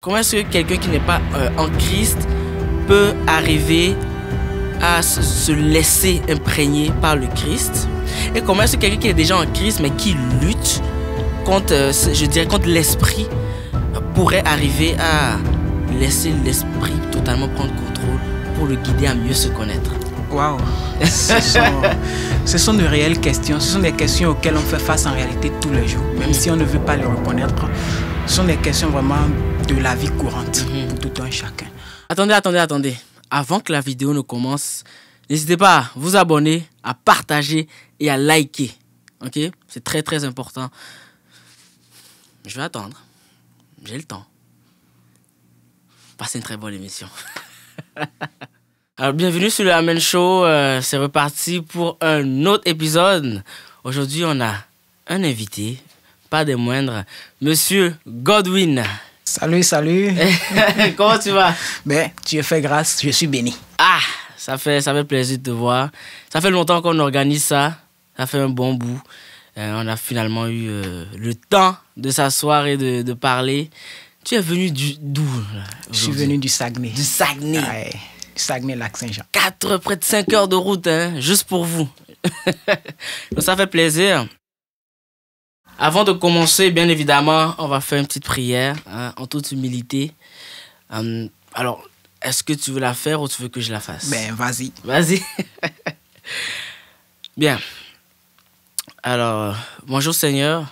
Comment est-ce que quelqu'un qui n'est pas en Christ peut arriver à se laisser imprégner par le Christ? Et comment est-ce que quelqu'un qui est déjà en Christ mais qui lutte contre, je dirais, contre l'esprit pourrait arriver à laisser l'esprit totalement prendre contrôle pour le guider à mieux se connaître? Waouh, ce sont de réelles questions. Ce sont des questions auxquelles on fait face en réalité tous les jours, même si on ne veut pas les reconnaître. Ce sont des questions vraiment de la vie courante pour tout un chacun. Attendez. Avant que la vidéo ne commence, n'hésitez pas à vous abonner, à partager et à liker. Ok? C'est très très important. Je vais attendre. J'ai le temps. Passez une très bonne émission. Alors, bienvenue sur le Amen Show. C'est reparti pour un autre épisode. Aujourd'hui, on a un invité, pas des moindres, Monsieur Godwin. Salut. Comment tu vas? Ben, Dieu fait grâce, je suis béni. Ah, ça fait plaisir de te voir. Ça fait longtemps qu'on organise ça. Ça fait un bon bout. On a finalement eu le temps de s'asseoir et de parler. Tu es venu d'où? Je suis venu du Saguenay. Du Saguenay? Ouais, du Saguenay-Lac-Saint-Jean. Près de 5 heures de route, hein, juste pour vous. Donc ça fait plaisir. Avant de commencer, bien évidemment, on va faire une petite prière, hein, en toute humilité. Alors, est-ce que tu veux la faire ou tu veux que je la fasse? Ben, vas-y. Vas-y. Bien. Alors, bonjour Seigneur.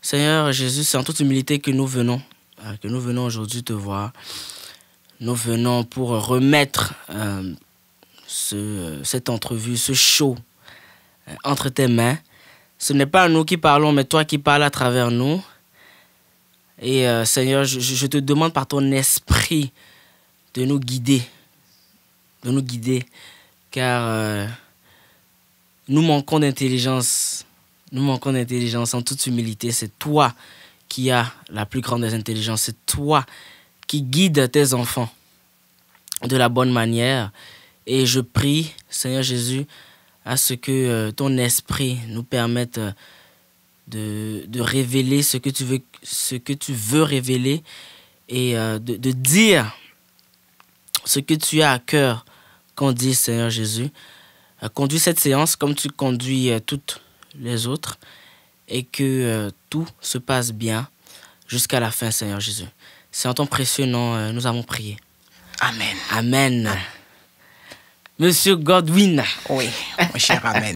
Seigneur Jésus, c'est en toute humilité que nous venons aujourd'hui te voir. Nous venons pour remettre cette entrevue, ce show entre tes mains. Ce n'est pas nous qui parlons, mais toi qui parles à travers nous. Et Seigneur, je te demande par ton esprit de nous guider. Car nous manquons d'intelligence. En toute humilité. C'est toi qui as la plus grande des intelligences. C'est toi qui guides tes enfants de la bonne manière. Et je prie, Seigneur Jésus, à ce que ton esprit nous permette de révéler ce que tu veux révéler et de dire ce que tu as à cœur qu'on dise, Seigneur Jésus. Conduis cette séance comme tu conduis toutes les autres et que tout se passe bien jusqu'à la fin, Seigneur Jésus. C'est en ton précieux nom, nous avons prié. Amen. Monsieur Godwin. Oui, mon cher Amen.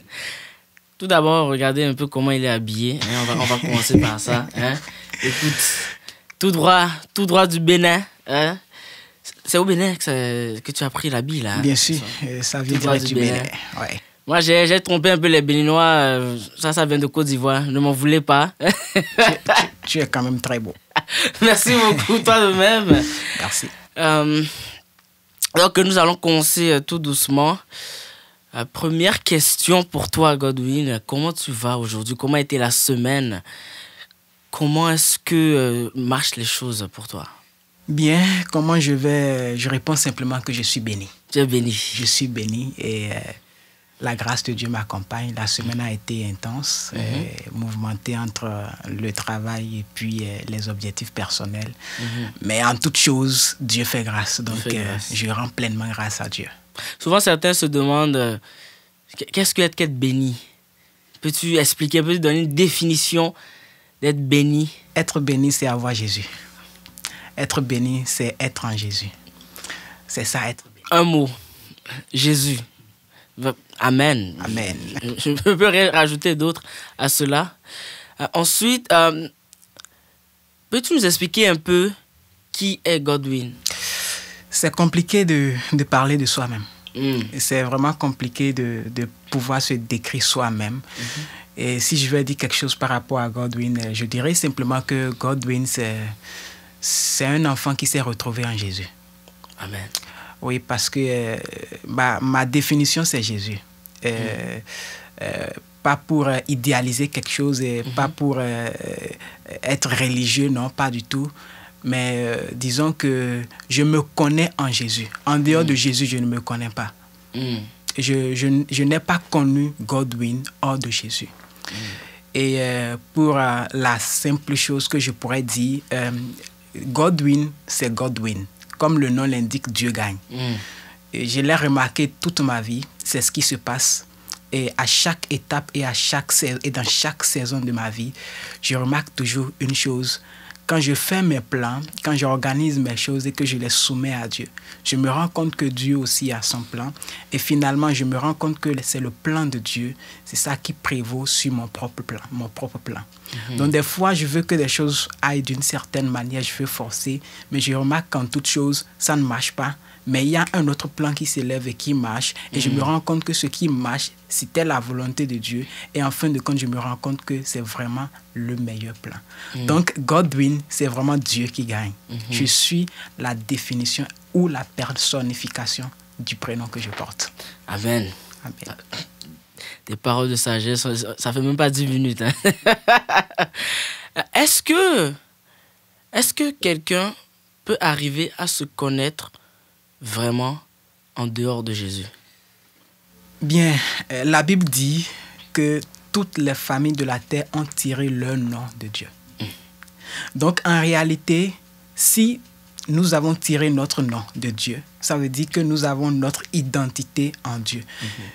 Tout d'abord, regardez un peu comment il est habillé. Hein? On va commencer par ça. Hein? Écoute, tout droit du Bénin. Hein? C'est au Bénin que tu as pris l'habit, là. Bien sûr, ça vient direct du Bénin. Ouais. Moi, j'ai trompé un peu les Béninois. Ça vient de Côte d'Ivoire. Ne m'en voulez pas. tu es quand même très beau. Merci beaucoup, toi de même. Merci. Alors que nous allons commencer tout doucement. Première question pour toi, Godwin. Comment tu vas aujourd'hui? Comment a été la semaine? Comment est-ce que marchent les choses pour toi? Bien, comment je vais? Je réponds simplement que je suis béni. Tu es béni. Je suis béni et la grâce de Dieu m'accompagne. La semaine a été intense, mouvementée entre le travail et puis les objectifs personnels. Mais en toute chose, Dieu fait grâce. Donc, je rends pleinement grâce à Dieu. Souvent, certains se demandent qu'est-ce que être béni? Peux-tu expliquer, peux-tu donner une définition d'être béni? Être béni, c'est avoir Jésus. Être béni, c'est être en Jésus. C'est ça, être béni. Un mot, Jésus. Amen. Je peux rajouter d'autres à cela. Ensuite, peux-tu nous expliquer un peu qui est Godwin? C'est compliqué de parler de soi-même. C'est vraiment compliqué de pouvoir se décrire soi-même. Et si je vais dire quelque chose par rapport à Godwin, je dirais simplement que Godwin, c'est un enfant qui s'est retrouvé en Jésus. Amen. Oui, parce que ma définition, c'est Jésus. Pas pour idéaliser quelque chose, pas pour être religieux, non, pas du tout. Mais disons que je me connais en Jésus. En dehors de Jésus, je ne me connais pas. Je n'ai pas connu Godwin hors de Jésus. Et pour la simple chose que je pourrais dire, Godwin, c'est Godwin. Comme le nom l'indique, Dieu gagne. Et je l'ai remarqué toute ma vie, c'est ce qui se passe. Et à chaque étape et dans chaque saison de ma vie, je remarque toujours une chose. Quand je fais mes plans, quand j'organise mes choses et que je les soumets à Dieu, je me rends compte que Dieu aussi a son plan. Et finalement, je me rends compte que c'est le plan de Dieu. C'est ça qui prévaut sur mon propre plan. Donc des fois, je veux que les choses aillent d'une certaine manière, je veux forcer. Mais je remarque qu'en toute chose, ça ne marche pas. Mais il y a un autre plan qui s'élève et qui marche. Et je me rends compte que ce qui marche, c'était la volonté de Dieu. Et en fin de compte, je me rends compte que c'est vraiment le meilleur plan. Donc, Godwin, c'est vraiment Dieu qui gagne. Je suis la définition ou la personnification du prénom que je porte. Amen. Amen. Des paroles de sagesse, ça fait même pas 10 minutes. Hein. Est-ce que quelqu'un peut arriver à se connaître vraiment en dehors de Jésus? Bien, la Bible dit que toutes les familles de la terre ont tiré leur nom de Dieu. Donc, en réalité, si nous avons tiré notre nom de Dieu, ça veut dire que nous avons notre identité en Dieu.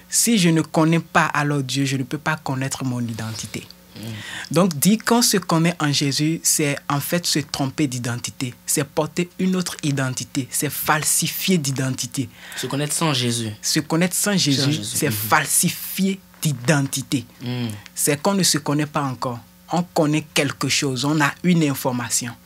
Si je ne connais pas alors Dieu, je ne peux pas connaître mon identité. Donc, dire qu'on se connaît en Jésus, c'est en fait se tromper d'identité. C'est porter une autre identité. C'est falsifier d'identité. Se connaître sans Jésus. Se connaître sans Jésus, c'est falsifier d'identité. C'est qu'on ne se connaît pas encore. On connaît quelque chose. On a une information.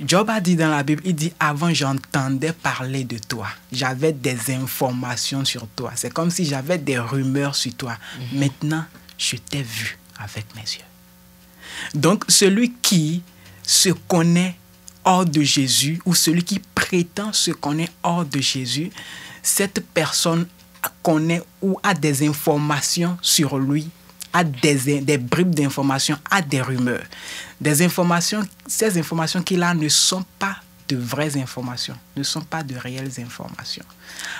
Job a dit dans la Bible, il dit, avant j'entendais parler de toi. J'avais des informations sur toi. C'est comme si j'avais des rumeurs sur toi. Maintenant, je t'ai vu avec mes yeux. Donc, celui qui se connaît hors de Jésus ou celui qui prétend se connaître hors de Jésus, cette personne connaît ou a des informations sur lui, a des bribes d'informations, a des rumeurs. Des informations, ces informations qu'il a ne sont pas de vraies informations, ne sont pas de réelles informations.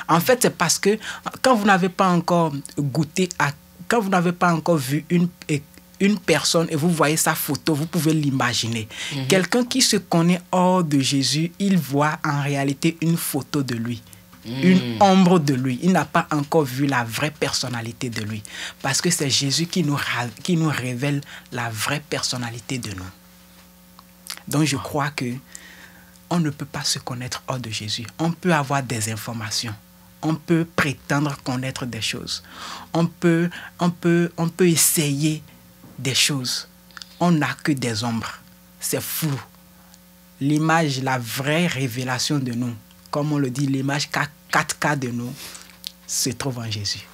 En fait, c'est parce que quand vous n'avez pas encore goûté à quand vous n'avez pas encore vu une personne et vous voyez sa photo, vous pouvez l'imaginer. Quelqu'un qui se connaît hors de Jésus, il voit en réalité une photo de lui, une ombre de lui. Il n'a pas encore vu la vraie personnalité de lui. Parce que c'est Jésus qui nous révèle la vraie personnalité de nous. Donc je crois que on ne peut pas se connaître hors de Jésus. On peut avoir des informations. On peut prétendre connaître des choses. On peut essayer des choses. On n'a que des ombres. C'est flou. L'image, la vraie révélation de nous, comme on le dit, l'image 4K de nous, se trouve en Jésus.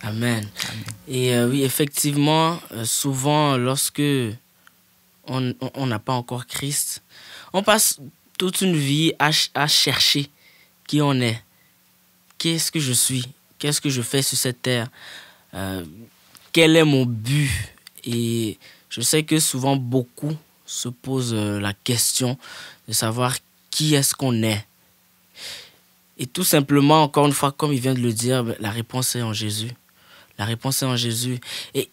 Amen. Amen. Et oui, effectivement, souvent, lorsque on n'a pas encore Christ, on passe toute une vie à chercher qui on est. Qu'est-ce que je suis? Qu'est-ce que je fais sur cette terre? Quel est mon but? Et je sais que souvent, beaucoup se posent la question de savoir qui est-ce qu'on est. Et tout simplement, encore une fois, comme il vient de le dire, la réponse est en Jésus. La réponse est en Jésus. Et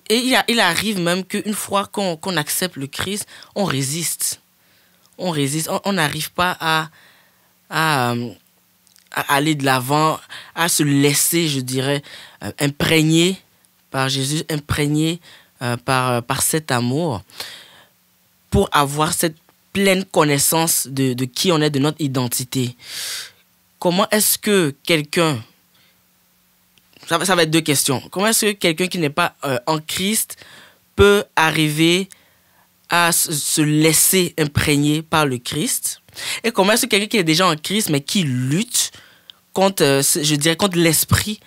il arrive même qu'une fois qu'on accepte le Christ, on résiste. On résiste. On n'arrive pas à aller de l'avant, à se laisser, je dirais, imprégner par Jésus, imprégner par cet amour, pour avoir cette pleine connaissance de qui on est, de notre identité. Comment est-ce que quelqu'un... Ça va être deux questions. Comment est-ce que quelqu'un qui n'est pas en Christ peut arriver à se laisser imprégner par le Christ? Et comment est-ce que quelqu'un qui est déjà en Christ, mais qui lutte contre, je dirais, contre l'esprit,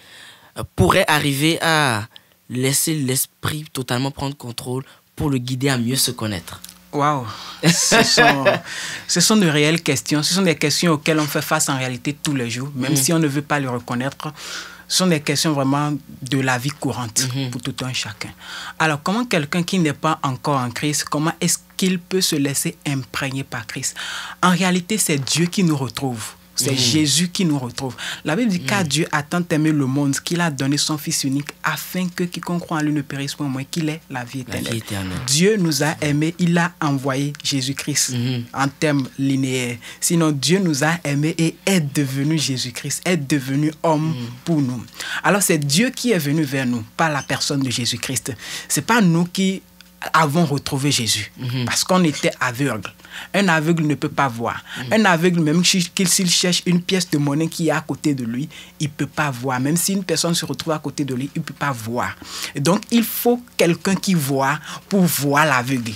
pourrait arriver à laisser l'esprit totalement prendre contrôle pour le guider à mieux se connaître? Waouh, ce sont de réelles questions. Ce sont des questions auxquelles on fait face en réalité tous les jours, même si on ne veut pas les reconnaître. Ce sont des questions vraiment de la vie courante pour tout un chacun. Alors, comment quelqu'un qui n'est pas encore en Christ, comment est-ce qu'il peut se laisser imprégner par Christ? En réalité, c'est Dieu qui nous retrouve. C'est Jésus qui nous retrouve. La Bible dit car Dieu a tant aimé le monde qu'il a donné son Fils unique afin que quiconque croit en lui ne périsse point, moins qu'il ait la vie éternelle. Dieu nous a aimés, il a envoyé Jésus-Christ en termes linéaires. Sinon, Dieu nous a aimés et est devenu Jésus-Christ, est devenu homme pour nous. Alors, c'est Dieu qui est venu vers nous par la personne de Jésus-Christ. Ce n'est pas nous qui avons retrouvé Jésus parce qu'on était aveugles. Un aveugle ne peut pas voir. Un aveugle, même s'il cherche une pièce de monnaie qui est à côté de lui, il ne peut pas voir. Même si une personne se retrouve à côté de lui, il ne peut pas voir. Et donc, il faut quelqu'un qui voit pour voir l'aveugle.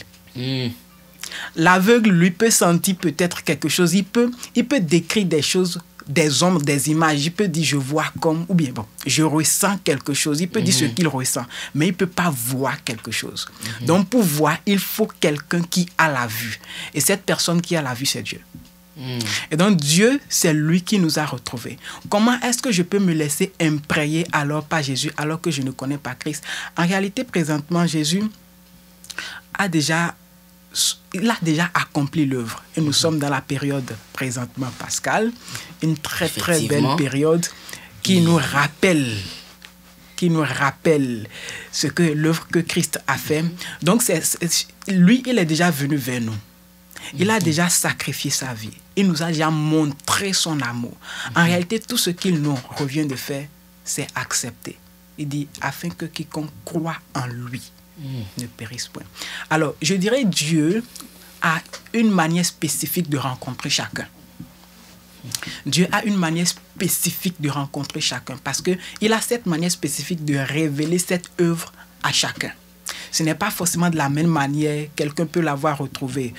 L'aveugle, lui, peut sentir peut-être quelque chose. Il peut décrire des choses, des ombres, des images. Il peut dire je vois comme, ou bien bon, je ressens quelque chose. Il peut dire ce qu'il ressent, mais il ne peut pas voir quelque chose. Donc pour voir, il faut quelqu'un qui a la vue. Et cette personne qui a la vue, c'est Dieu. Et donc Dieu, c'est lui qui nous a retrouvés. Comment est-ce que je peux me laisser imprégner alors par Jésus alors que je ne connais pas Christ? En réalité, présentement, Jésus a déjà accompli l'œuvre. Et nous sommes dans la période présentement pascale, une très très belle période qui nous rappelle ce que l'œuvre que Christ a fait. Donc lui, il est déjà venu vers nous. Il a déjà sacrifié sa vie. Il nous a déjà montré son amour. En réalité, tout ce qu'il nous revient de faire, c'est accepter. Il dit, afin que quiconque croit en lui ne périsse point. Alors, je dirais Dieu a une manière spécifique de rencontrer chacun. Dieu a une manière spécifique de rencontrer chacun parce qu'il a cette manière spécifique de révéler cette œuvre à chacun. Ce n'est pas forcément de la même manière. Quelqu'un peut l'avoir retrouvé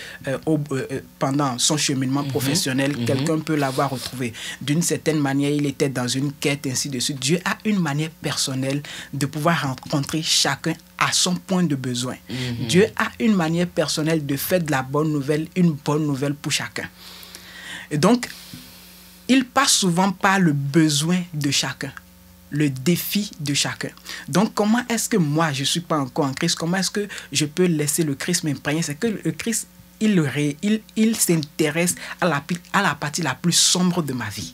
pendant son cheminement professionnel. Quelqu'un peut l'avoir retrouvé d'une certaine manière. Il était dans une quête, ainsi de suite. Dieu a une manière personnelle de pouvoir rencontrer chacun à son point de besoin. Dieu a une manière personnelle de faire de la bonne nouvelle une bonne nouvelle pour chacun. Et donc, il passe souvent par le besoin de chacun, le défi de chacun. Donc, comment est-ce que moi, je ne suis pas encore en Christ, comment est-ce que je peux laisser le Christ m'imprégner? C'est que le Christ, il s'intéresse à la partie la plus sombre de ma vie.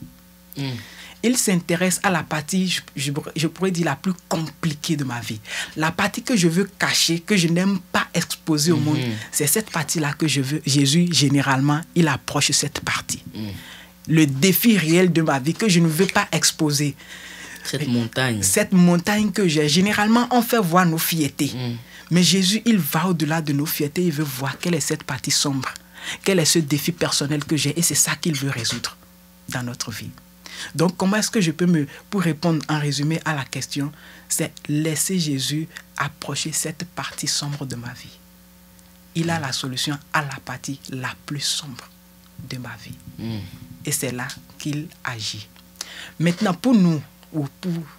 Il s'intéresse à la partie, je pourrais dire, la plus compliquée de ma vie. La partie que je veux cacher, que je n'aime pas exposer au monde. C'est cette partie-là que je veux. Jésus, généralement, il approche cette partie. Le défi réel de ma vie que je ne veux pas exposer. Cette montagne que j'ai. Généralement, on fait voir nos fiertés. Mais Jésus, il va au-delà de nos fiertés. Il veut voir quelle est cette partie sombre. Quel est ce défi personnel que j'ai. Et c'est ça qu'il veut résoudre dans notre vie. Donc, comment est-ce que je peux pour répondre en résumé à la question, c'est laisser Jésus approcher cette partie sombre de ma vie. Il a la solution à la partie la plus sombre de ma vie. Et c'est là qu'il agit. Maintenant, pour nous, ou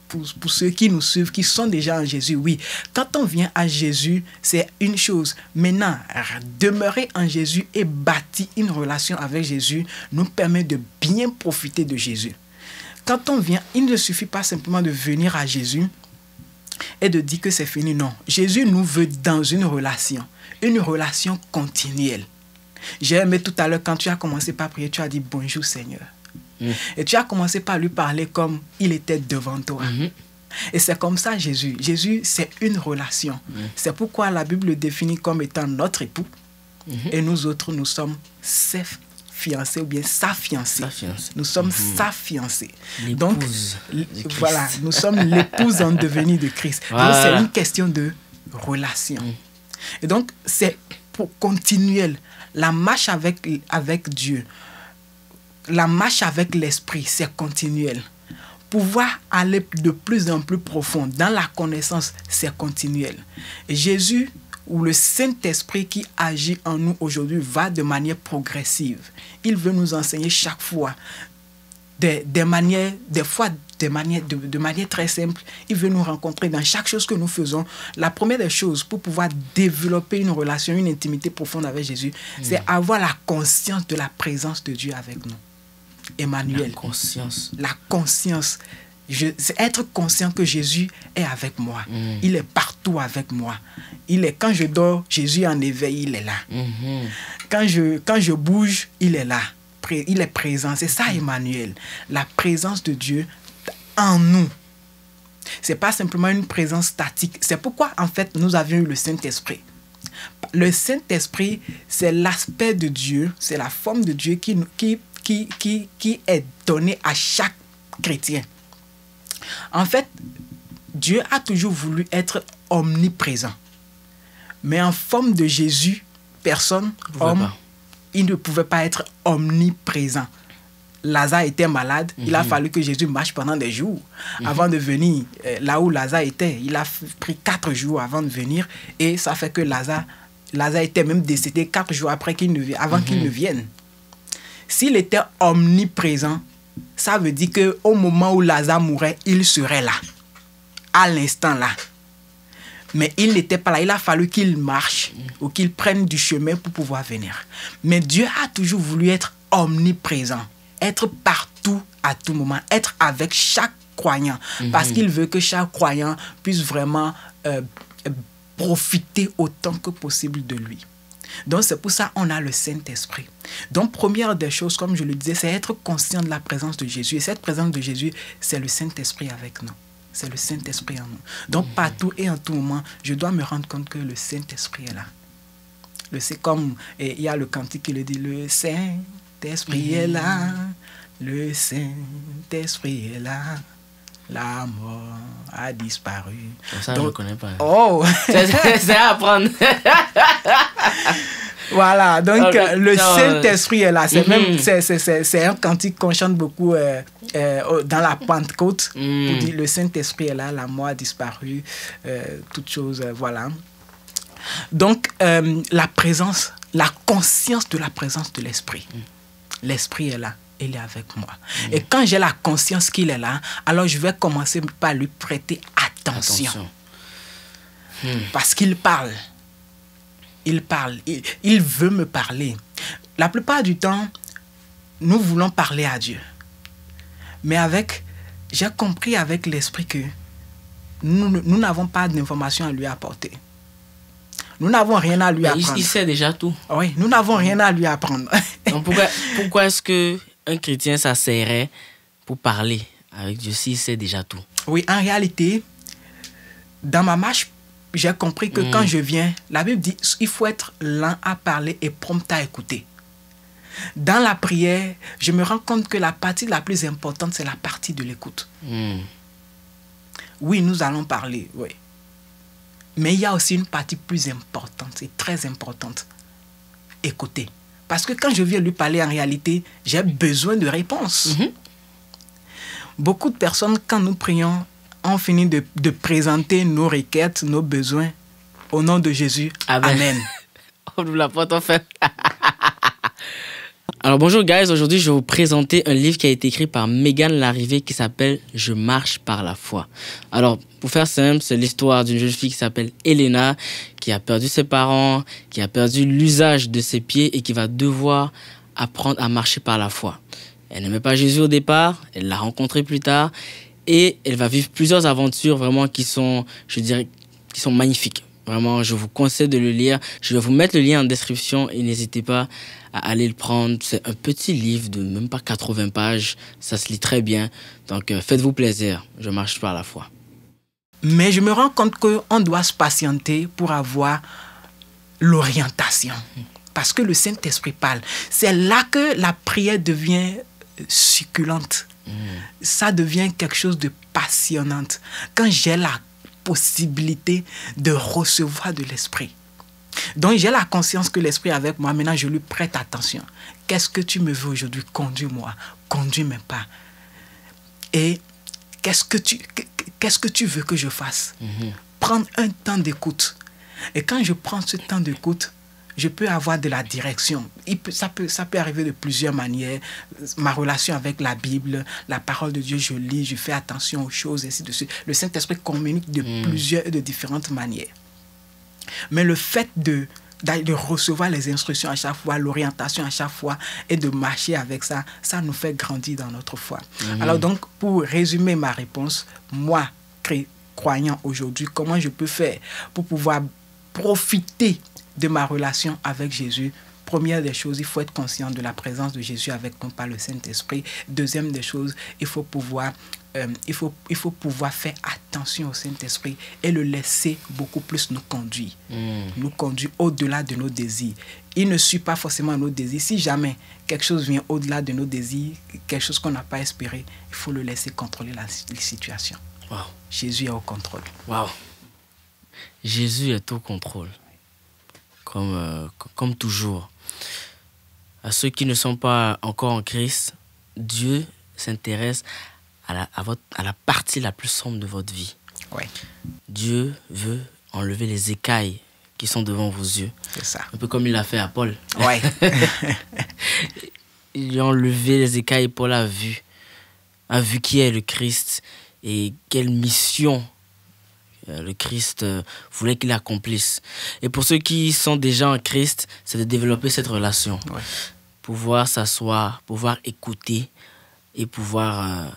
pour ceux qui nous suivent, qui sont déjà en Jésus, oui, quand on vient à Jésus, c'est une chose. Maintenant, demeurer en Jésus et bâtir une relation avec Jésus nous permet de bien profiter de Jésus. Quand on vient, il ne suffit pas simplement de venir à Jésus et de dire que c'est fini. Non, Jésus nous veut dans une relation continuelle. J'ai aimé tout à l'heure, quand tu as commencé par prier, tu as dit « Bonjour Seigneur ». Et tu as commencé par lui parler comme il était devant toi. Et c'est comme ça Jésus. Jésus, c'est une relation. C'est pourquoi la Bible le définit comme étant notre époux. Et nous autres, nous sommes ses fiancés ou bien sa fiancée. Nous sommes sa fiancée. Donc, voilà, nous sommes l'épouse en devenir de Christ. Donc, c'est une question de relation. Et donc, c'est pour continuel. La marche avec Dieu, la marche avec l'Esprit, c'est continuel. Pouvoir aller de plus en plus profond dans la connaissance, c'est continuel. Et Jésus, ou le Saint-Esprit qui agit en nous aujourd'hui, va de manière progressive. Il veut nous enseigner chaque fois de manière très simple. Il veut nous rencontrer dans chaque chose que nous faisons. La première des choses pour pouvoir développer une relation, une intimité profonde avec Jésus, c'est avoir la conscience de la présence de Dieu avec nous. Emmanuel. La conscience. C'est être conscient que Jésus est avec moi. Il est partout avec moi. Quand je dors, Jésus est en éveil, il est là. Quand je bouge, il est là. il est présent. C'est ça, Emmanuel. La présence de Dieu en nous. Ce n'est pas simplement une présence statique. C'est pourquoi, en fait, nous avions eu le Saint-Esprit. Le Saint-Esprit, c'est l'aspect de Dieu, c'est la forme de Dieu qui est donnée à chaque chrétien. En fait, Dieu a toujours voulu être omniprésent. Mais en forme de Jésus, personne, homme, il ne pouvait pas être omniprésent. Lazare était malade, il a fallu que Jésus marche pendant des jours avant de venir là où Lazare était. Il a pris 4 jours avant de venir et ça fait que Lazare était même décédé 4 jours après avant qu'il ne vienne. S'il était omniprésent, ça veut dire qu'au moment où Lazare mourait, il serait là, à l'instant là. Mais il n'était pas là, il a fallu qu'il marche ou qu'il prenne du chemin pour pouvoir venir. Mais Dieu a toujours voulu être omniprésent. Être partout à tout moment, être avec chaque croyant, parce qu'il veut que chaque croyant puisse vraiment profiter autant que possible de lui. Donc c'est pour ça qu'on a le Saint-Esprit. Donc première des choses, comme je le disais, c'est être conscient de la présence de Jésus. Et cette présence de Jésus, c'est le Saint-Esprit avec nous. C'est le Saint-Esprit en nous. Donc partout et en tout moment, je dois me rendre compte que le Saint-Esprit est là. C'est comme il y a le cantique qui le dit, le Saint-Esprit est là, le Saint-Esprit est là, la mort a disparu. Ça, donc, je ne connais pas. Oh! C'est à apprendre. Voilà, donc le Saint-Esprit est là. C'est un cantique qu'on chante beaucoup dans la Pentecôte. On dit, le Saint-Esprit est là, la mort a disparu, toutes choses, voilà. Donc, la présence, la conscience de la présence de l'Esprit. L'Esprit est là, il est avec moi. Et quand j'ai la conscience qu'il est là, alors je vais commencer par lui prêter attention. Parce qu'il parle. Il parle, il veut me parler. La plupart du temps, nous voulons parler à Dieu. Mais j'ai compris avec l'Esprit que nous n'avons pas d'informations à lui apporter. Nous n'avons rien à lui apprendre. Il sait déjà tout. Oui, nous n'avons rien à lui apprendre. Donc pourquoi est-ce qu'un chrétien s'asseoirait pour parler avec Dieu s'il sait déjà tout? Oui, en réalité, dans ma marche, j'ai compris que quand je viens, la Bible dit il faut être lent à parler et prompt à écouter. Dans la prière, je me rends compte que la partie la plus importante, c'est la partie de l'écoute. Oui, nous allons parler, oui. Mais il y a aussi une partie plus importante et très importante. Écouter. Parce que quand je viens lui parler, en réalité, j'ai besoin de réponses. Beaucoup de personnes, quand nous prions, ont fini de présenter nos requêtes, nos besoins. Au nom de Jésus. Amen. On ouvre la porte, en fait. Alors bonjour guys, aujourd'hui je vais vous présenter un livre qui a été écrit par Megan Larrivée qui s'appelle « Je marche par la foi ». Alors pour faire simple, c'est l'histoire d'une jeune fille qui s'appelle Elena, qui a perdu ses parents, qui a perdu l'usage de ses pieds et qui va devoir apprendre à marcher par la foi. Elle n'aimait pas Jésus au départ, elle l'a rencontré plus tard et elle va vivre plusieurs aventures vraiment qui sont, je dirais, qui sont magnifiques. Vraiment, je vous conseille de le lire. Je vais vous mettre le lien en description et n'hésitez pas à aller le prendre. C'est un petit livre de même pas 80 pages. Ça se lit très bien. Donc, faites-vous plaisir. Je marche par la foi. Mais je me rends compte qu'on doit se patienter pour avoir l'orientation. Parce que le Saint-Esprit parle. C'est là que la prière devient succulente. Ça devient quelque chose de passionnant. Quand j'ai la possibilité de recevoir de l'Esprit. Donc, j'ai la conscience que l'Esprit est avec moi. Maintenant, je lui prête attention. Qu'est-ce que tu me veux aujourd'hui? Conduis-moi. Conduis mes pas. Et qu'est-ce que tu veux que je fasse? Prendre un temps d'écoute. Et quand je prends ce temps d'écoute, je peux avoir de la direction. Ça peut arriver de plusieurs manières. Ma relation avec la Bible, la parole de Dieu, je lis, je fais attention aux choses, et ainsi de suite. Le Saint-Esprit communique de différentes manières. Mais le fait de recevoir les instructions à chaque fois, l'orientation à chaque fois, et de marcher avec ça, ça nous fait grandir dans notre foi. Alors donc, pour résumer ma réponse, moi, croyant aujourd'hui, comment je peux faire pour pouvoir profiter de ma relation avec Jésus? première des choses, il faut être conscient de la présence de Jésus avec nous par le Saint-Esprit. Deuxième des choses, il faut pouvoir faire attention au Saint-Esprit et le laisser beaucoup plus nous conduire. Nous conduire au-delà de nos désirs. Il ne suit pas forcément nos désirs. Si jamais quelque chose vient au-delà de nos désirs, quelque chose qu'on n'a pas espéré, il faut le laisser contrôler la situation. Wow. Jésus est au contrôle. Wow. Jésus est au contrôle. Comme toujours. À ceux qui ne sont pas encore en Christ, Dieu s'intéresse à la partie la plus sombre de votre vie. Ouais. Dieu veut enlever les écailles qui sont devant vos yeux. C'est ça. Un peu comme il l'a fait à Paul. Ouais. Il a enlevé les écailles. Paul a vu qui est le Christ et quelle mission le Christ voulait qu'il accomplisse. Et pour ceux qui sont déjà en Christ, c'est de développer cette relation. Ouais. Pouvoir s'asseoir, pouvoir écouter et pouvoir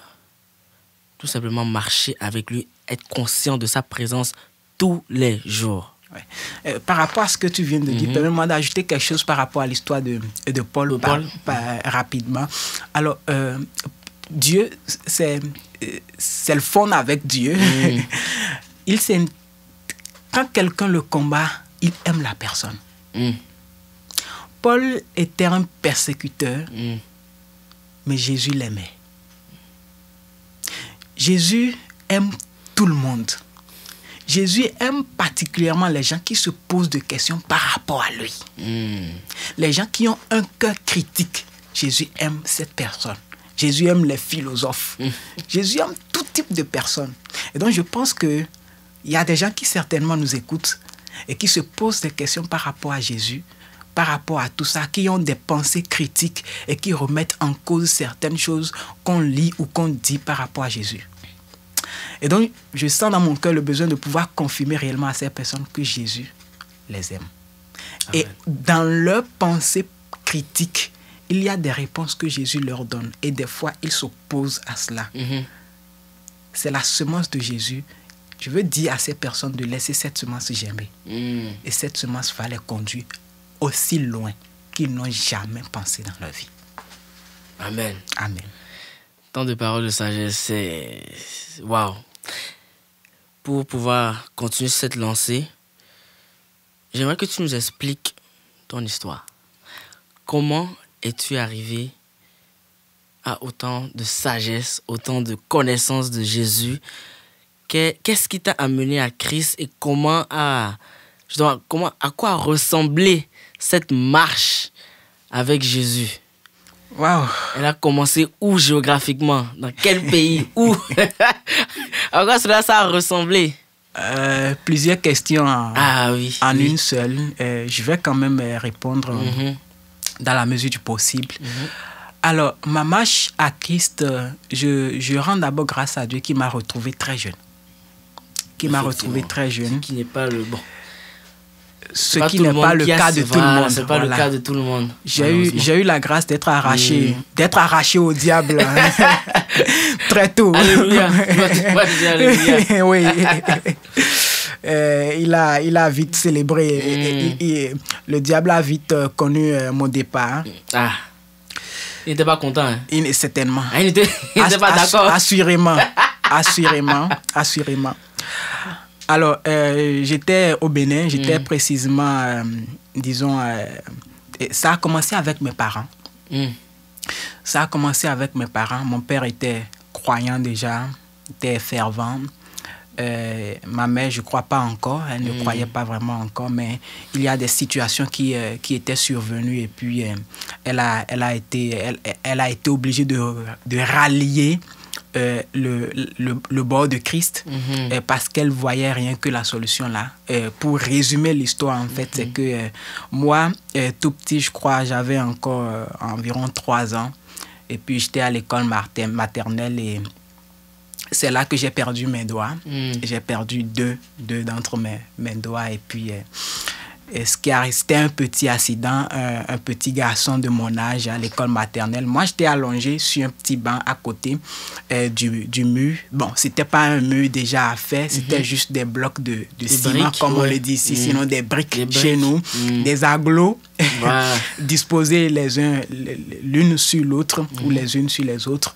tout simplement marcher avec lui, être conscient de sa présence tous les jours. Ouais. Par rapport à ce que tu viens de dire, permets-moi d'ajouter quelque chose par rapport à l'histoire de Paul, rapidement. Alors, Dieu, c'est le fond avec Dieu. Quand quelqu'un le combat, il aime la personne. Paul était un persécuteur, mais Jésus l'aimait. Jésus aime tout le monde. Jésus aime particulièrement les gens qui se posent des questions par rapport à lui. Les gens qui ont un cœur critique. Jésus aime cette personne. Jésus aime les philosophes. Jésus aime tout type de personnes. Et donc je pense qu'il y a des gens qui certainement nous écoutent et qui se posent des questions par rapport à Jésus, par rapport à tout ça, qui ont des pensées critiques et qui remettent en cause certaines choses qu'on lit ou qu'on dit par rapport à Jésus. Et donc, je sens dans mon cœur le besoin de pouvoir confirmer réellement à ces personnes que Jésus les aime. Amen. Et dans leurs pensées critiques, il y a des réponses que Jésus leur donne. Et des fois, ils s'opposent à cela. C'est la semence de Jésus. Je veux dire à ces personnes de laisser cette semence germer. Et cette semence va les conduire aussi loin qu'ils n'ont jamais pensé dans leur vie. Amen. Amen. Tant de paroles de sagesse, c'est... Waouh. Pour pouvoir continuer cette lancée, j'aimerais que tu nous expliques ton histoire. Comment es-tu arrivé à autant de sagesse, autant de connaissance de Jésus? Qu'est-ce qui t'a amené à Christ et à quoi ressemblait cette marche avec Jésus? Wow. Elle a commencé où géographiquement? Dans quel pays? Où? À quoi cela ça a ressemblé? Plusieurs questions en une seule. Je vais quand même répondre dans la mesure du possible. Alors, ma marche à Christ, je rends d'abord grâce à Dieu qui m'a retrouvé très jeune. Qui n'est pas le bon. Ce qui n'est pas le cas de tout le monde. C'est pas le cas de tout le monde. J'ai eu la grâce d'être arraché au diable très tôt. Alléluia. Oui. Il a vite célébré. Et le diable a vite connu mon départ. Ah. Il n'était pas content. Hein? Certainement. Ah, il n'était pas d'accord. Assurément. Alors, j'étais au Bénin, j'étais précisément, ça a commencé avec mes parents. Mon père était croyant déjà, était fervent. Ma mère, je ne crois pas encore, elle ne croyait pas vraiment encore, mais il y a des situations qui étaient survenues et puis elle a été obligée de rallier le bord de Christ parce qu'elle voyait rien que la solution là. Pour résumer l'histoire, en fait, c'est que moi, tout petit, je crois, j'avais encore environ 3 ans et puis j'étais à l'école maternelle et c'est là que j'ai perdu mes doigts. J'ai perdu deux d'entre mes doigts et puis Et c'était un petit accident, un petit garçon de mon âge à l'école maternelle. Moi, j'étais allongé sur un petit banc à côté du mur. Bon, c'était pas un mur déjà fait, c'était juste des blocs de ciment, briques, comme on le dit ici, sinon des briques chez nous, des agglos disposés l'une sur l'autre ou les unes sur les autres.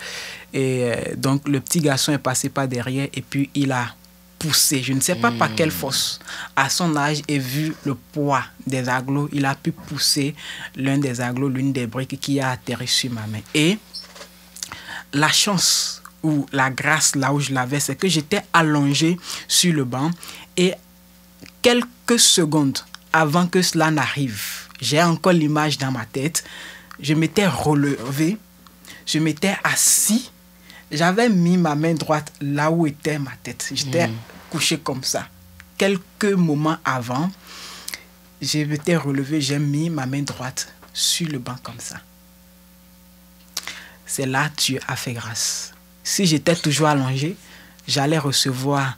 Et donc, le petit garçon est passé par derrière et puis il a poussé, je ne sais pas par quelle force, à son âge et vu le poids des agglos, il a pu pousser l'un des agglos, l'une des briques qui a atterri sur ma main. Et la chance ou la grâce là où je l'avais, c'est que j'étais allongé sur le banc et quelques secondes avant que cela n'arrive, j'ai encore l'image dans ma tête, je m'étais relevé, je m'étais assis, j'avais mis ma main droite là où était ma tête. J'étais couché comme ça. Quelques moments avant, je m'étais relevé, j'ai mis ma main droite sur le banc comme ça. C'est là que Dieu a fait grâce. Si j'étais toujours allongé, j'allais recevoir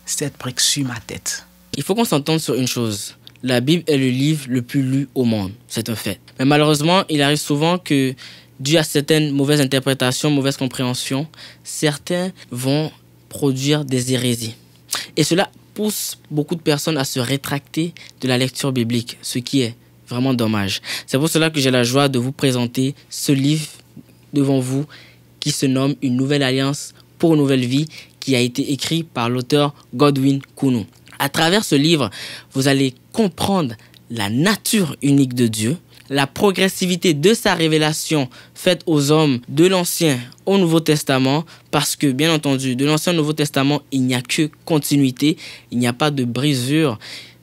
cette brique sur ma tête. Il faut qu'on s'entende sur une chose. La Bible est le livre le plus lu au monde. C'est un fait. Mais malheureusement, il arrive souvent que, dû à certaines mauvaises interprétations, mauvaises compréhensions, certains vont produire des hérésies. Et cela pousse beaucoup de personnes à se rétracter de la lecture biblique, ce qui est vraiment dommage. C'est pour cela que j'ai la joie de vous présenter ce livre devant vous qui se nomme « Une nouvelle alliance pour une nouvelle vie » qui a été écrit par l'auteur Godwin Kunu. À travers ce livre, vous allez comprendre la nature unique de Dieu, la progressivité de sa révélation faite aux hommes de l'Ancien au Nouveau Testament, parce que, bien entendu, de l'Ancien au Nouveau Testament, il n'y a que continuité, il n'y a pas de brisure.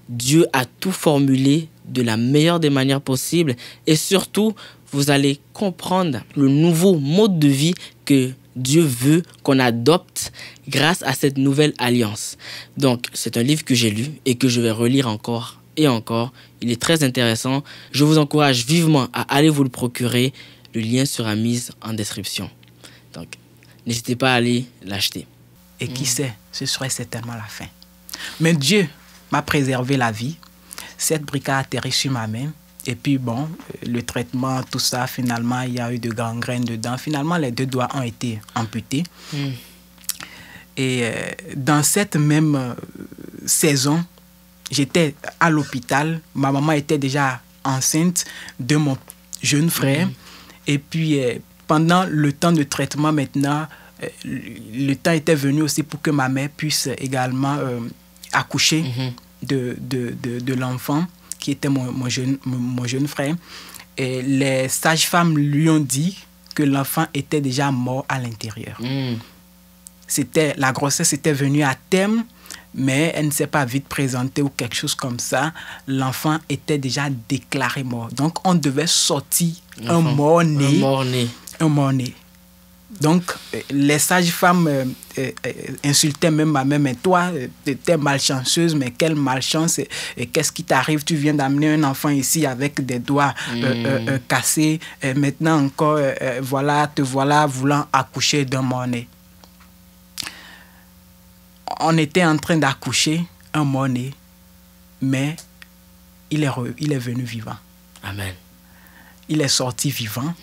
Dieu a tout formulé de la meilleure des manières possibles et surtout, vous allez comprendre le nouveau mode de vie que Dieu veut qu'on adopte grâce à cette nouvelle alliance. Donc, c'est un livre que j'ai lu et que je vais relire encore et encore. Il est très intéressant. Je vous encourage vivement à aller vous le procurer. Le lien sera mis en description. Donc, n'hésitez pas à aller l'acheter. Et qui sait, ce serait certainement la fin. Mais Dieu m'a préservé la vie. Cette brique a atterri sur ma main. Et puis bon, le traitement, tout ça, finalement, il y a eu de gangrène dedans. Finalement, les 2 doigts ont été amputés. Et dans cette même saison, j'étais à l'hôpital. Ma maman était déjà enceinte de mon jeune frère. Et puis, pendant le temps de traitement maintenant, le temps était venu aussi pour que ma mère puisse également accoucher de l'enfant qui était mon jeune frère. Et les sages-femmes lui ont dit que l'enfant était déjà mort à l'intérieur. La grossesse était venue à terme, mais elle ne s'est pas vite présentée ou quelque chose comme ça. L'enfant était déjà déclaré mort. Donc, on devait sortir un mort-né. Un mort-né. Donc, les sages-femmes insultaient même ma mère. Mais toi, tu étais malchanceuse, mais quelle malchance. Qu'est-ce qui t'arrive? Tu viens d'amener un enfant ici avec des doigts cassés. Maintenant encore, te voilà voulant accoucher d'un mort-né. On était en train d'accoucher un mort-né, mais il est venu vivant. Amen. Il est sorti vivant.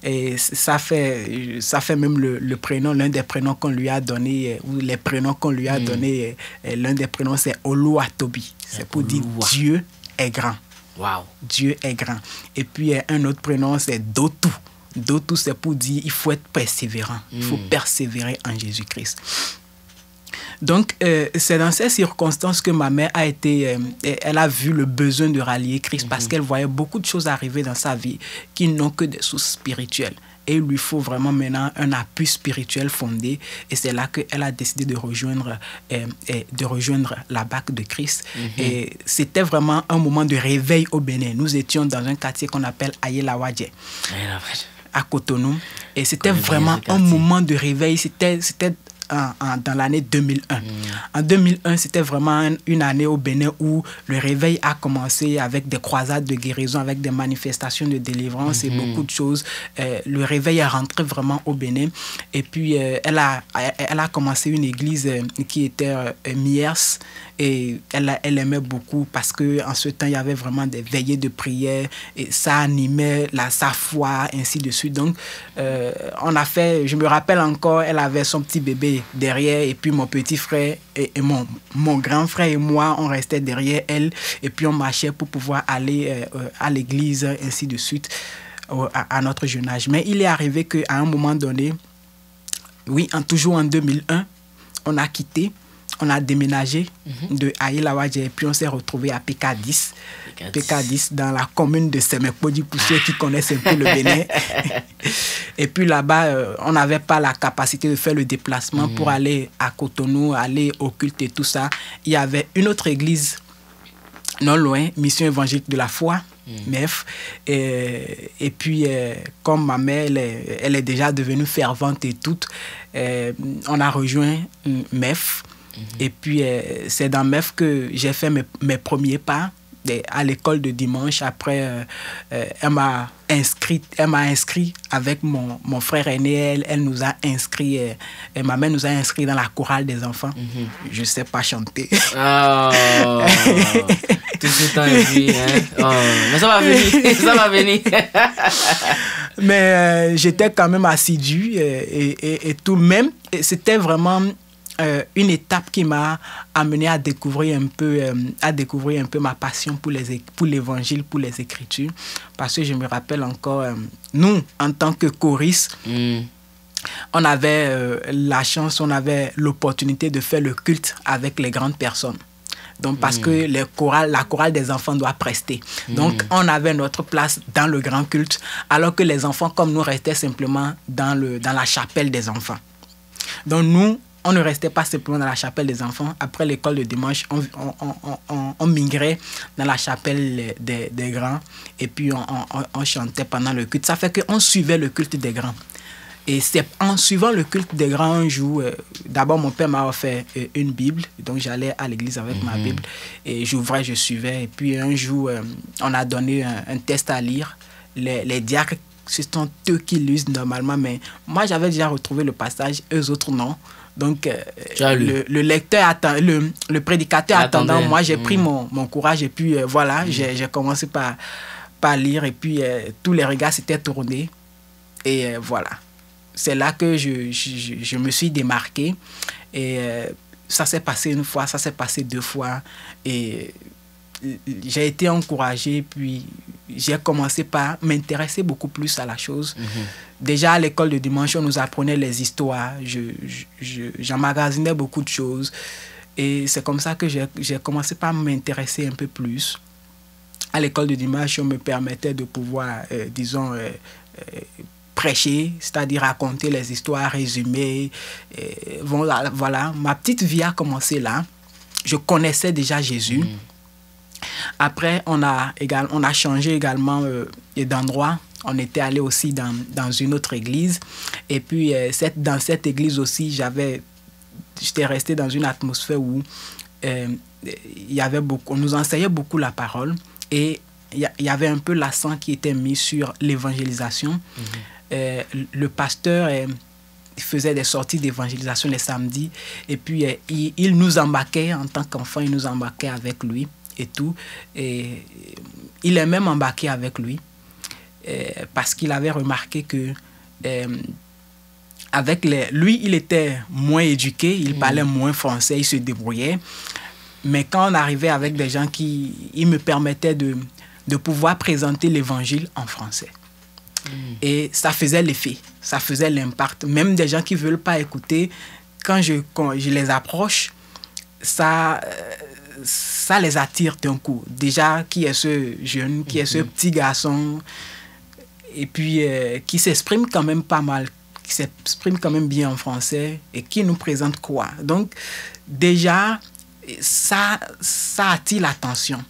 Et ça fait même le prénom, l'un des prénoms qu'on lui a donné, ou les prénoms qu'on lui a donné, l'un des prénoms c'est Oluwatobi. C'est pour dire Dieu est grand. Wow. Dieu est grand. Et puis un autre prénom c'est Dotu. Dotu c'est pour dire il faut être persévérant. Il faut persévérer en Jésus-Christ. Donc, c'est dans ces circonstances que ma mère elle a vu le besoin de rallier Christ parce qu'elle voyait beaucoup de choses arriver dans sa vie qui n'ont que des sources spirituelles. Et il lui faut vraiment maintenant un appui spirituel fondé. Et c'est là qu'elle a décidé de rejoindre la BAC de Christ. Et c'était vraiment un moment de réveil au Bénin. Nous étions dans un quartier qu'on appelle Ayelawadje, à Cotonou. Et c'était vraiment un moment de réveil. C'était dans l'année 2001. En 2001, c'était vraiment une année au Bénin où le réveil a commencé avec des croisades de guérison, avec des manifestations de délivrance et beaucoup de choses. Le réveil est rentré vraiment au Bénin. Et puis, elle a commencé une église qui était Miers. Et elle aimait beaucoup parce qu'en ce temps, il y avait vraiment des veillées de prière et ça animait sa foi, ainsi de suite. Donc, on a fait, je me rappelle encore, elle avait son petit bébé derrière et puis mon petit frère et mon grand frère et moi, on restait derrière elle et puis on marchait pour pouvoir aller à l'église, ainsi de suite, à notre jeune âge. Mais il est arrivé qu'à un moment donné, oui, toujours en 2001, on a quitté, on a déménagé de Aïlawadje et puis on s'est retrouvé à PK10. PK10 dans la commune de Semekpodi, pour ceux qui connaissent un peu le Bénin. Et puis là-bas, on n'avait pas la capacité de faire le déplacement pour aller à Cotonou, aller au culte et tout ça. Il y avait une autre église non loin, Mission évangélique de la foi, MEF. Et puis, comme ma mère, elle est déjà devenue fervente et tout, on a rejoint MEF. Et puis, c'est dans MEF que j'ai fait mes premiers pas à l'école de dimanche. Après, elle m'a inscrit avec mon frère aîné. Elle nous a inscrit, ma mère nous a inscrit dans la chorale des enfants. Je ne sais pas chanter. Oh, tout ce temps et puis, hein? Oh, mais ça va venir, ça va venir. Mais j'étais quand même assidu et tout. Même, c'était vraiment une étape qui m'a amené à découvrir un peu ma passion pour l'évangile, pour les écritures. Parce que je me rappelle encore, nous, en tant que choristes, on avait la chance, on avait l'opportunité de faire le culte avec les grandes personnes. Donc, parce que la chorale des enfants doit prester. Donc, on avait notre place dans le grand culte, alors que les enfants comme nous restaient simplement dans la chapelle des enfants. Donc, nous, on ne restait pas simplement dans la chapelle des enfants. Après l'école de dimanche, on migrait dans la chapelle des grands et puis on chantait pendant le culte. Ça fait qu'on suivait le culte des grands. Et c'est en suivant le culte des grands un jour, d'abord mon père m'a offert une Bible, donc j'allais à l'église avec ma Bible et j'ouvrais, je suivais. Et puis un jour, on a donné un test à lire. Les diacres, ce sont eux qui lisent normalement, mais moi j'avais déjà retrouvé le passage, eux autres non. Donc, le lecteur le prédicateur attendant, moi j'ai pris mon courage et puis voilà, j'ai commencé par lire et puis tous les regards s'étaient tournés et voilà. C'est là que je me suis démarqué et ça s'est passé une fois, ça s'est passé deux fois et j'ai été encouragé puis j'ai commencé par m'intéresser beaucoup plus à la chose. Déjà à l'école de dimanche, on nous apprenait les histoires, j'emmagasinais beaucoup de choses et c'est comme ça que j'ai commencé par m'intéresser un peu plus. À l'école de dimanche, on me permettait de pouvoir, disons, prêcher, c'est-à-dire raconter les histoires, résumer. Voilà, ma petite vie a commencé là. Je connaissais déjà Jésus. Après, on a changé également d'endroit. On était allé aussi dans une autre église. Et puis, dans cette église aussi, j'étais resté dans une atmosphère où on nous enseignait beaucoup la parole. Et il y avait un peu l'accent qui était mis sur l'évangélisation. Le pasteur faisait des sorties d'évangélisation les samedis. Et puis, il nous embarquait en tant qu'enfant, il nous embarquait avec lui. Et tout, et il est même embarqué avec lui parce qu'il avait remarqué que lui, il était moins éduqué, il parlait moins français, il se débrouillait. Mais quand on arrivait avec des gens il me permettait de pouvoir présenter l'évangile en français. Et ça faisait l'effet, ça faisait l'impact. Même des gens qui ne veulent pas écouter, quand je les approche, ça les attire d'un coup. Déjà, qui est ce jeune, qui est ce petit garçon, et puis qui s'exprime quand même pas mal, qui s'exprime quand même bien en français, et qui nous présente quoi. Donc, déjà, ça attire l'attention.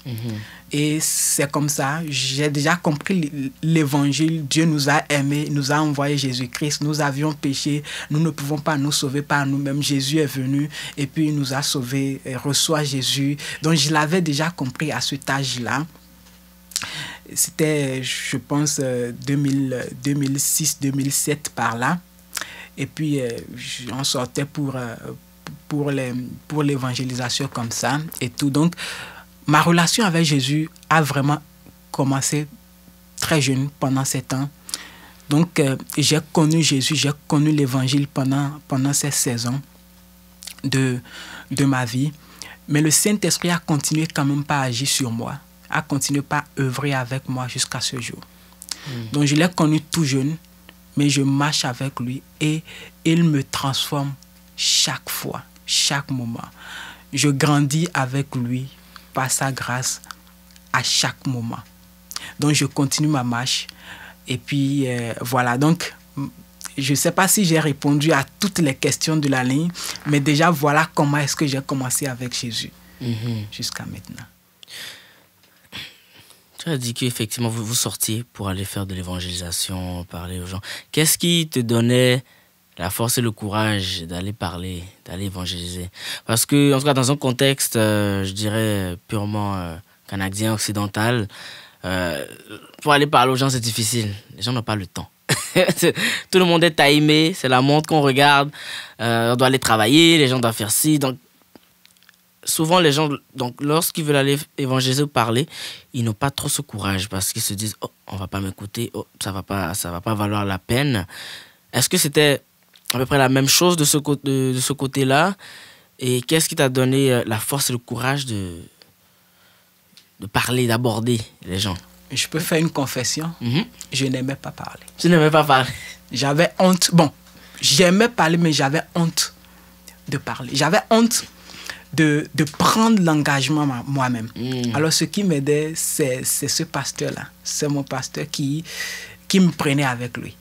Et c'est comme ça, j'ai déjà compris l'évangile. Dieu nous a aimés, nous a envoyé Jésus-Christ. Nous avions péché, nous ne pouvons pas nous sauver par nous-mêmes. Jésus est venu et puis il nous a sauvés. Reçoit Jésus. Donc je l'avais déjà compris à cet âge-là. C'était, je pense, 2006, 2007 par là. Et puis on sortait pour pour l'évangélisation comme ça et tout. Donc, ma relation avec Jésus a vraiment commencé très jeune, pendant 7 ans. Donc, j'ai connu Jésus, j'ai connu l'évangile pendant ces 16 ans de ma vie. Mais le Saint-Esprit a continué quand même pas à agir sur moi, a continué pas à œuvrer avec moi jusqu'à ce jour. Donc, je l'ai connu tout jeune, mais je marche avec lui et il me transforme chaque fois, chaque moment. Je grandis avec lui par sa grâce à chaque moment. Donc, je continue ma marche. Et puis, voilà. Donc, je ne sais pas si j'ai répondu à toutes les questions de la ligne, mais déjà, voilà comment est-ce que j'ai commencé avec Jésus jusqu'à maintenant. Tu as dit qu'effectivement, vous sortiez pour aller faire de l'évangélisation, parler aux gens. Qu'est-ce qui te donnait la force et le courage d'aller parler, d'aller évangéliser? Parce que, en tout cas, dans un contexte, je dirais, purement canadien, occidental, pour aller parler aux gens, c'est difficile. Les gens n'ont pas le temps. Tout le monde est timé, c'est la montre qu'on regarde. On doit aller travailler, les gens doivent faire ci. Donc, souvent, les gens, donc, lorsqu'ils veulent aller évangéliser ou parler, ils n'ont pas trop ce courage parce qu'ils se disent « Oh, on ne va pas m'écouter, oh, ça va pas valoir la peine. » Est-ce que c'était à peu près la même chose de ce côté-là? Et qu'est-ce qui t'a donné la force et le courage de parler, d'aborder les gens? Je peux faire une confession. Je n'aimais pas parler. Tu n'aimais pas parler? J'avais honte. Bon, j'aimais parler, mais j'avais honte de parler. J'avais honte de prendre l'engagement moi-même. Alors, ce qui m'aidait, c'est ce pasteur-là. C'est mon pasteur qui me prenait avec lui.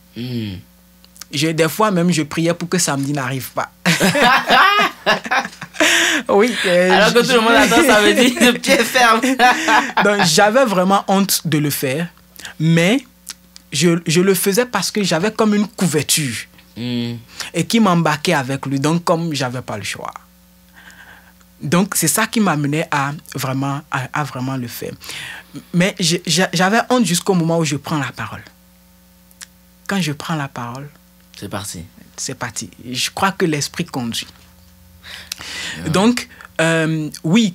Des fois, même, je priais pour que samedi n'arrive pas. Oui. Alors que tout le monde attend, ça veut dire de pied ferme. Donc, j'avais vraiment honte de le faire, mais je le faisais parce que j'avais comme une couverture et qui m'embarquait avec lui. Donc, comme j'avais pas le choix. Donc, c'est ça qui m'amenait à vraiment le faire. Mais j'avais honte jusqu'au moment où je prends la parole. Quand je prends la parole, c'est parti. C'est parti. Je crois que l'esprit conduit. Donc, oui,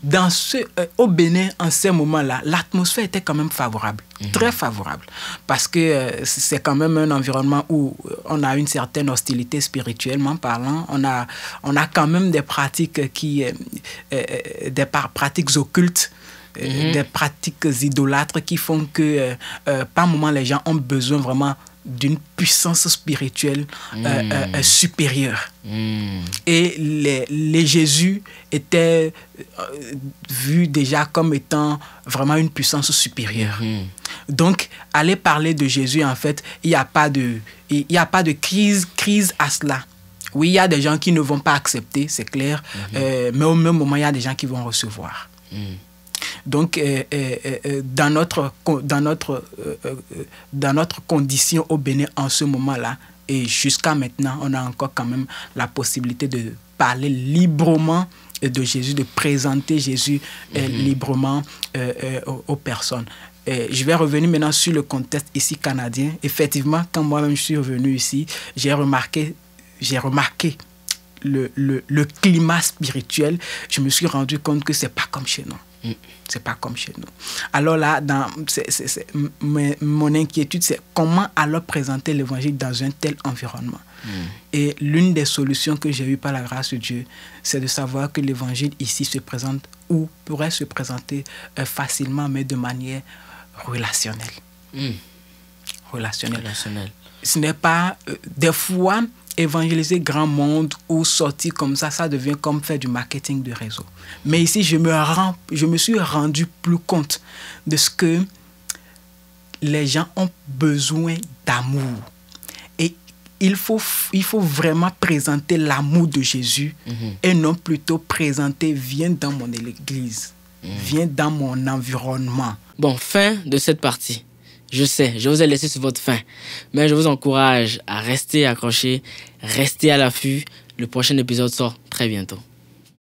au Bénin, en ces moments-là, l'atmosphère était quand même favorable, très favorable, parce que c'est quand même un environnement où on a une certaine hostilité spirituellement parlant. On a quand même des pratiques des pratiques occultes, des pratiques idolâtres qui font que, par moments, les gens ont besoin vraiment d'une puissance spirituelle supérieure. Et les Jésus étaient vus déjà comme étant vraiment une puissance supérieure. Donc, aller parler de Jésus, en fait, il n'y a pas de crise à cela. Oui, il y a des gens qui ne vont pas accepter, c'est clair, mais au même moment, il y a des gens qui vont recevoir. Donc, dans notre condition au Bénin en ce moment-là, et jusqu'à maintenant, on a encore quand même la possibilité de parler librement de Jésus, de présenter Jésus librement aux personnes. Je vais revenir maintenant sur le contexte ici canadien. Effectivement, quand moi-même je suis revenu ici, j'ai remarqué le climat spirituel. Je me suis rendu compte que c'est pas comme chez nous. C'est pas comme chez nous. Alors là, mon inquiétude, c'est comment alors présenter l'évangile dans un tel environnement. Et l'une des solutions que j'ai eues par la grâce de Dieu, c'est de savoir que l'évangile ici se présente ou pourrait se présenter facilement, mais de manière relationnelle. Relationnelle. Ce n'est pas des fois évangéliser grand monde ou sortir comme ça devient comme faire du marketing de réseau. Mais ici, je me suis rendu plus compte de ce que les gens ont besoin d'amour. Et il faut vraiment présenter l'amour de Jésus et non plutôt présenter « viens dans mon église, viens dans mon environnement ». Bon, fin de cette partie. Je sais, je vous ai laissé sur votre faim, mais je vous encourage à rester accrochés, rester à l'affût. Le prochain épisode sort très bientôt.